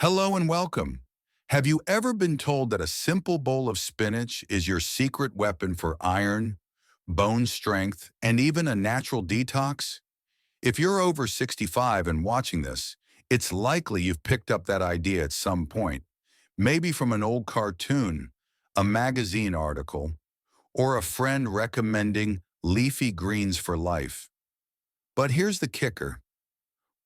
Hello and welcome. Have you ever been told that a simple bowl of spinach is your secret weapon for iron, bone strength, and even a natural detox? If you're over 65 and watching this, it's likely you've picked up that idea at some point, maybe from an old cartoon, a magazine article, or a friend recommending leafy greens for life. But here's the kicker.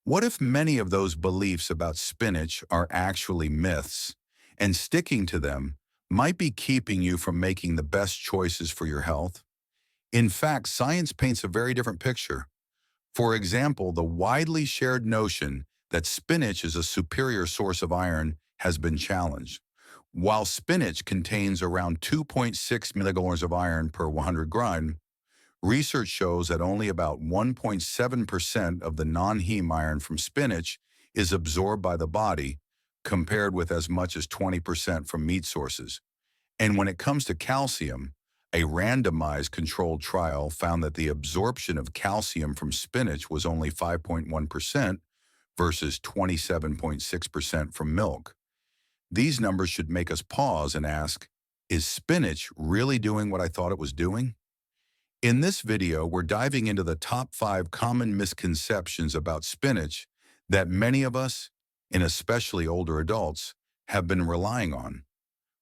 What if many of those beliefs about spinach are actually myths, and sticking to them might be keeping you from making the best choices for your health? In fact, science paints a very different picture. For example, the widely shared notion that spinach is a superior source of iron has been challenged. While spinach contains around 2.6 millimolars of iron per 100 gram, research shows that only about 1.7% of the non-heme iron from spinach is absorbed by the body, compared with as much as 20% from meat sources. And when it comes to calcium, a randomized controlled trial found that the absorption of calcium from spinach was only 5.1% versus 27.6% from milk. These numbers should make us pause and ask, is spinach really doing what I thought it was doing? In this video, we're diving into the top 5 common misconceptions about spinach that many of us, and especially older adults, have been relying on.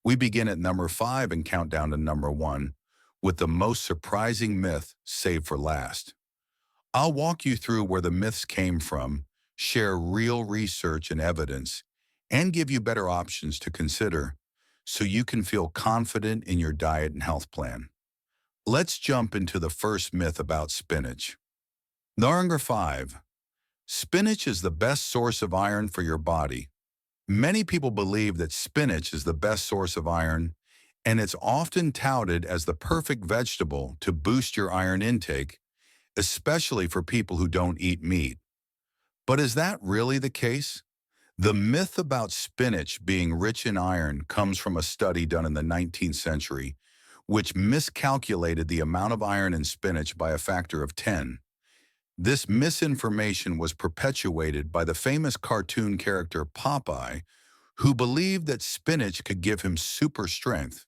We begin at number 5 and count down to number 1, with the most surprising myth saved for last. I'll walk you through where the myths came from, share real research and evidence, and give you better options to consider so you can feel confident in your diet and health plan. Let's jump into the first myth about spinach. Number 5. Spinach is the best source of iron for your body. Many people believe that spinach is the best source of iron, and it's often touted as the perfect vegetable to boost your iron intake, especially for people who don't eat meat. But is that really the case? The myth about spinach being rich in iron comes from a study done in the 19th century, which miscalculated the amount of iron in spinach by a factor of 10. This misinformation was perpetuated by the famous cartoon character Popeye, who believed that spinach could give him super strength.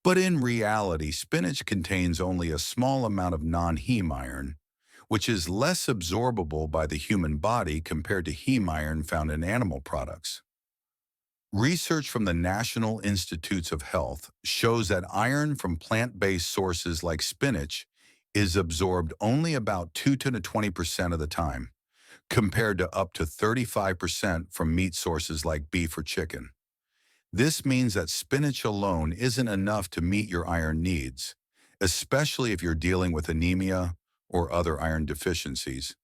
But in reality, spinach contains only a small amount of non-heme iron, which is less absorbable by the human body compared to heme iron found in animal products. Research from the National Institutes of Health shows that iron from plant-based sources like spinach is absorbed only about 2 to 20% of the time, compared to up to 35% from meat sources like beef or chicken. This means that spinach alone isn't enough to meet your iron needs, especially if you're dealing with anemia or other iron deficiencies.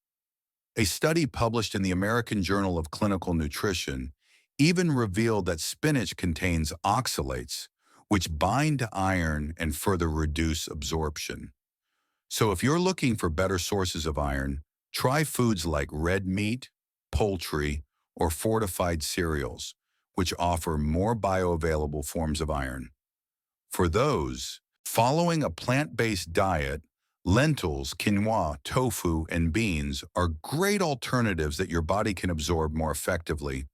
A study published in the American Journal of Clinical Nutrition even revealed that spinach contains oxalates, which bind to iron and further reduce absorption. So if you're looking for better sources of iron, try foods like red meat, poultry, or fortified cereals, which offer more bioavailable forms of iron. For those following a plant-based diet, lentils, quinoa, tofu, and beans are great alternatives that your body can absorb more effectively.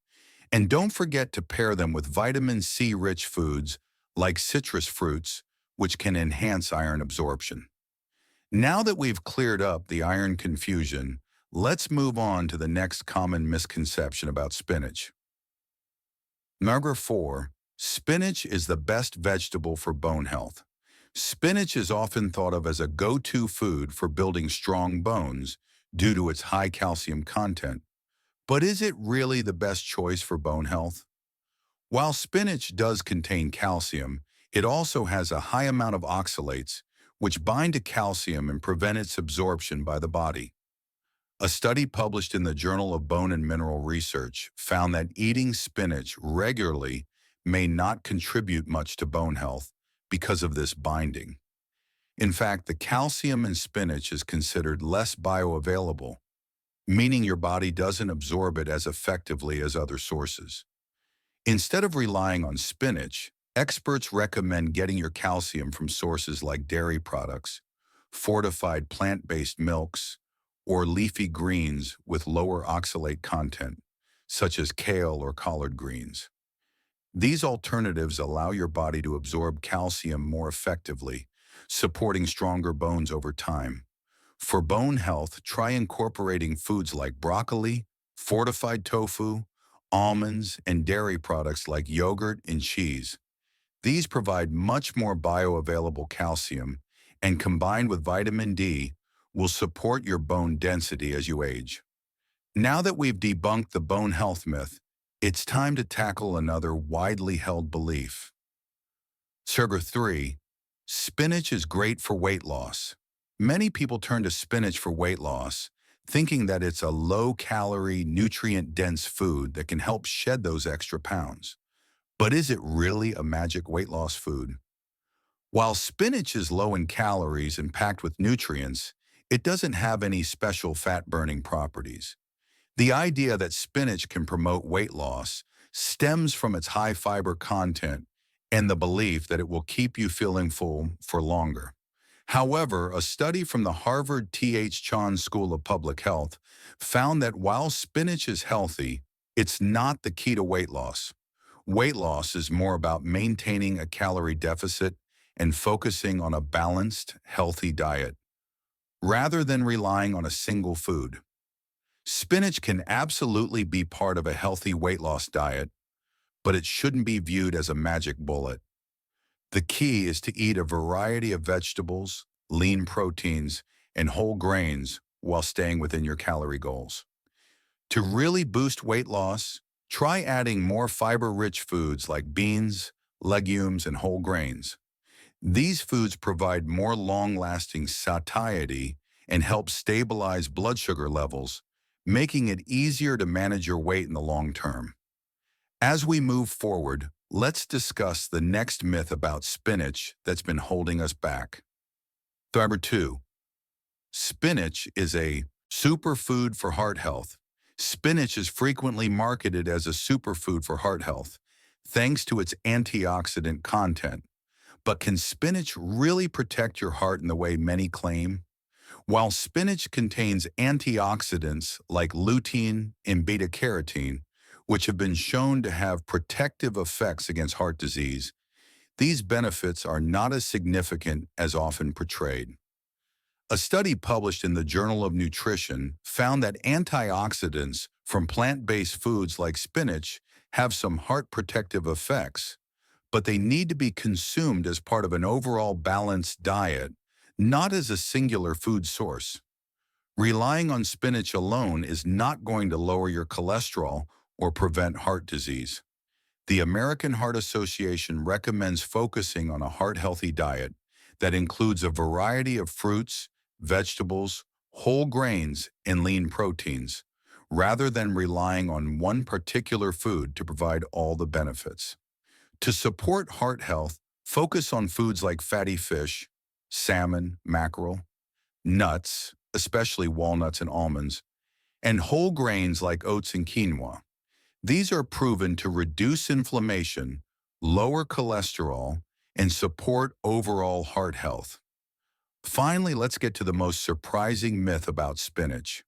And don't forget to pair them with vitamin C-rich foods like citrus fruits, which can enhance iron absorption. Now that we've cleared up the iron confusion, let's move on to the next common misconception about spinach. Number 4. Spinach is the best vegetable for bone health. Spinach is often thought of as a go-to food for building strong bones due to its high calcium content. But is it really the best choice for bone health? While spinach does contain calcium, it also has a high amount of oxalates, which bind to calcium and prevent its absorption by the body. A study published in the Journal of Bone and Mineral Research found that eating spinach regularly may not contribute much to bone health because of this binding. In fact, the calcium in spinach is considered less bioavailable, meaning your body doesn't absorb it as effectively as other sources. Instead of relying on spinach, experts recommend getting your calcium from sources like dairy products, fortified plant-based milks, or leafy greens with lower oxalate content, such as kale or collard greens. These alternatives allow your body to absorb calcium more effectively, supporting stronger bones over time. For bone health, try incorporating foods like broccoli, fortified tofu, almonds, and dairy products like yogurt and cheese. These provide much more bioavailable calcium and combined with vitamin D will support your bone density as you age. Now that we've debunked the bone health myth, it's time to tackle another widely held belief. Sugar 3. Spinach is great for weight loss. Many people turn to spinach for weight loss, thinking that it's a low-calorie, nutrient-dense food that can help shed those extra pounds. But is it really a magic weight loss food? While spinach is low in calories and packed with nutrients, it doesn't have any special fat-burning properties. The idea that spinach can promote weight loss stems from its high fiber content and the belief that it will keep you feeling full for longer. However, a study from the Harvard T.H. Chan School of Public Health found that while spinach is healthy, it's not the key to weight loss. Weight loss is more about maintaining a calorie deficit and focusing on a balanced, healthy diet, rather than relying on a single food. Spinach can absolutely be part of a healthy weight loss diet, but it shouldn't be viewed as a magic bullet. The key is to eat a variety of vegetables, lean proteins, and whole grains while staying within your calorie goals. To really boost weight loss, try adding more fiber-rich foods like beans, legumes, and whole grains. These foods provide more long-lasting satiety and help stabilize blood sugar levels, making it easier to manage your weight in the long term. As we move forward, let's discuss the next myth about spinach that's been holding us back. Number 2. Spinach is a superfood for heart health. Spinach is frequently marketed as a superfood for heart health, thanks to its antioxidant content. But can spinach really protect your heart in the way many claim? While spinach contains antioxidants like lutein and beta-carotene, which have been shown to have protective effects against heart disease, these benefits are not as significant as often portrayed. A study published in the Journal of Nutrition found that antioxidants from plant-based foods like spinach have some heart protective effects, but they need to be consumed as part of an overall balanced diet, not as a singular food source. Relying on spinach alone is not going to lower your cholesterol or prevent heart disease. The American Heart Association recommends focusing on a heart-healthy diet that includes a variety of fruits, vegetables, whole grains, and lean proteins, rather than relying on one particular food to provide all the benefits. To support heart health, focus on foods like fatty fish, salmon, mackerel, nuts, especially walnuts and almonds, and whole grains like oats and quinoa. These are proven to reduce inflammation, lower cholesterol, and support overall heart health. Finally, let's get to the most surprising myth about spinach.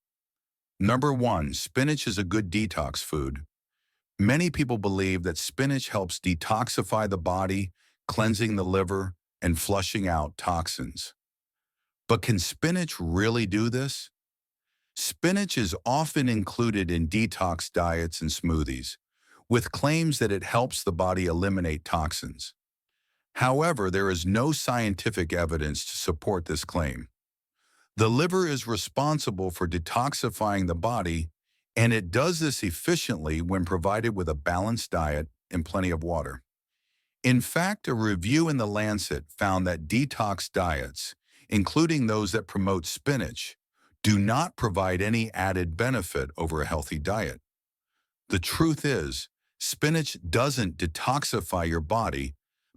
Number 1, spinach is a good detox food. Many people believe that spinach helps detoxify the body, cleansing the liver, and flushing out toxins. But can spinach really do this? Spinach is often included in detox diets and smoothies, with claims that it helps the body eliminate toxins. However, there is no scientific evidence to support this claim. The liver is responsible for detoxifying the body, and it does this efficiently when provided with a balanced diet and plenty of water. In fact, a review in The Lancet found that detox diets, including those that promote spinach, do not provide any added benefit over a healthy diet. The truth is, spinach doesn't detoxify your body,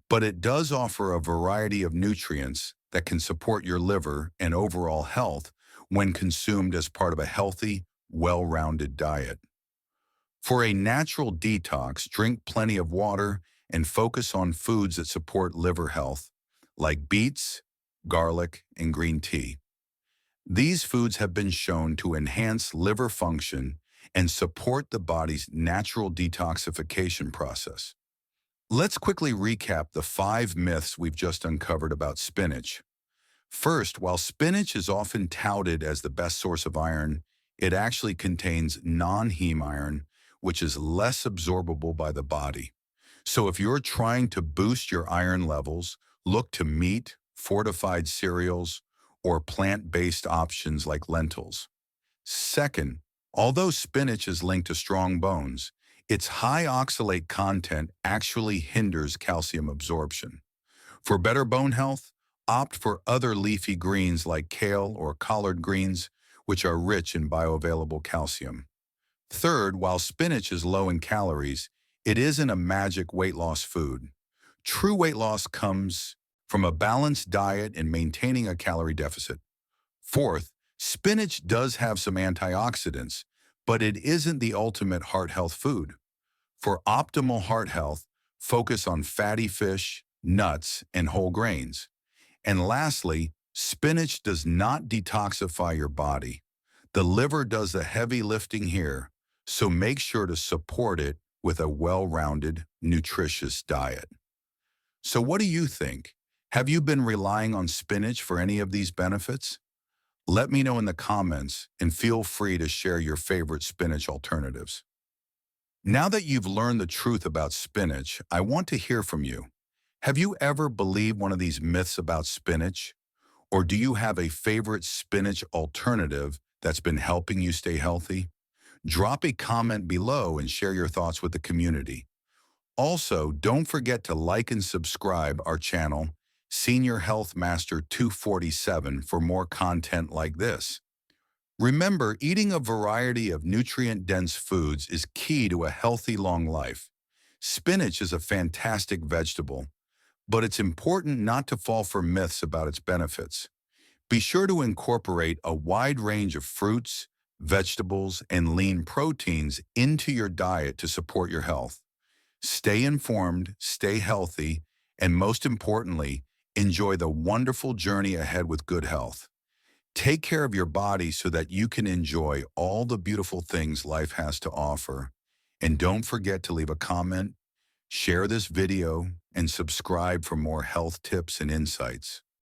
but it does offer a variety of nutrients that can support your liver and overall health when consumed as part of a healthy, well-rounded diet. For a natural detox, drink plenty of water and focus on foods that support liver health, like beets, garlic, and green tea. These foods have been shown to enhance liver function and support the body's natural detoxification process. Let's quickly recap the 5 myths we've just uncovered about spinach. First, while spinach is often touted as the best source of iron, it actually contains non-heme iron, which is less absorbable by the body. So if you're trying to boost your iron levels, look to meat, fortified cereals, or plant-based options like lentils. Second, although spinach is linked to strong bones, its high oxalate content actually hinders calcium absorption. For better bone health, opt for other leafy greens like kale or collard greens, which are rich in bioavailable calcium. Third, while spinach is low in calories, it isn't a magic weight loss food. True weight loss comes from a balanced diet and maintaining a calorie deficit. Fourth, spinach does have some antioxidants, but it isn't the ultimate heart health food. For optimal heart health, focus on fatty fish, nuts, and whole grains. And lastly, spinach does not detoxify your body. The liver does the heavy lifting here, so make sure to support it with a well-rounded, nutritious diet. So what do you think? Have you been relying on spinach for any of these benefits? Let me know in the comments and feel free to share your favorite spinach alternatives. Now that you've learned the truth about spinach, I want to hear from you. Have you ever believed one of these myths about spinach? Or do you have a favorite spinach alternative that's been helping you stay healthy? Drop a comment below and share your thoughts with the community. Also, don't forget to like and subscribe our channel, Senior Health Master 247, for more content like this. Remember, eating a variety of nutrient-dense foods is key to a healthy long life. Spinach is a fantastic vegetable, but it's important not to fall for myths about its benefits. Be sure to incorporate a wide range of fruits, vegetables, and lean proteins into your diet to support your health. Stay informed, stay healthy, and most importantly, enjoy the wonderful journey ahead with good health. Take care of your body so that you can enjoy all the beautiful things life has to offer. And don't forget to leave a comment, share this video, and subscribe for more health tips and insights.